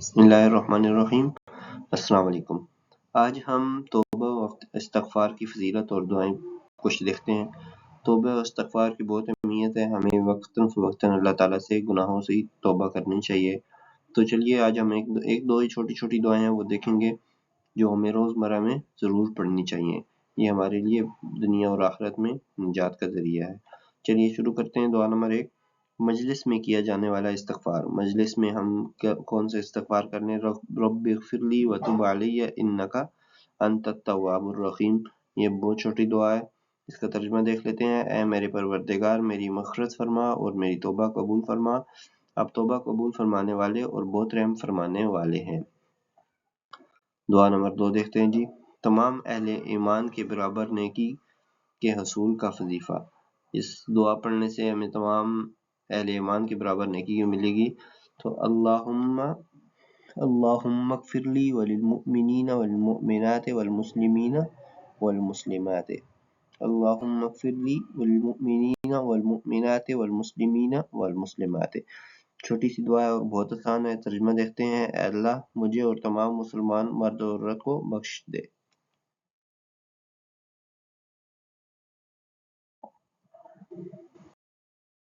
बिस्मिल्लाहिर्रहमानिर्रहीम। अस्सलाम वालेकुम। आज हम तौबा और इस्तिग़फ़ार की फ़ज़ीलत और दुआएं कुछ देखते हैं। तौबा और इस्तिग़फ़ार की बहुत अहमियत है। हमें वक्तन फ़वक्तन अल्लाह ताला से गुनाहों से तौबा करनी चाहिए। तो चलिए आज हम एक दो ही छोटी छोटी दुआएं हैं वो देखेंगे जो हमें रोज़मर्रा में ज़रूर पढ़नी चाहिए। ये हमारे लिए दुनिया और आखिरत में निजात का ज़रिया है। चलिए शुरू करते हैं। दुआ नंबर 1, मजलिस में किया जाने वाला इस्तिग़फ़ार। मजलिस में हम कौन सा इस्तिग़फ़ार करने? रब्बिग़फ़िरली व तुब अलैया इन्नका अंतत तव्वाबुर रहीम। ये बहुत छोटी दुआ है। इसका तर्जुमा देख लेते हैं। ऐ मेरे परवरदिगार, मेरी मग़फ़िरत फरमा और मेरी तौबा कबूल फरमा। आप तौबा कबूल फरमाने वाले और बहुत रहम फरमाने वाले हैं। दुआ नंबर 2 देखते हैं जी। तमाम अहले ईमान के बराबर नेकी के हसूल का वजीफा। इस दुआ पढ़ने से हमें तमाम अहले ईमान के बराबर नेकी मिलेगी। तो अल्लाहुम्मा अग़फ़िरली वलिल मुअमिनीना वल मुअमिनात वल मुस्लिमीना वल मुस्लिमात। अल्लाहुम्मा अग़फ़िरली वलिल मुअमिनीना वल मुअमिनात वल मुस्लिमीना वल मुस्लिमात। छोटी सी दुआ है और बहुत आसान है। तर्जुमा देखते हैं। ऐ अल्लाह, मुझे और तमाम मुसलमान मर्द और औरत को बख्श दे।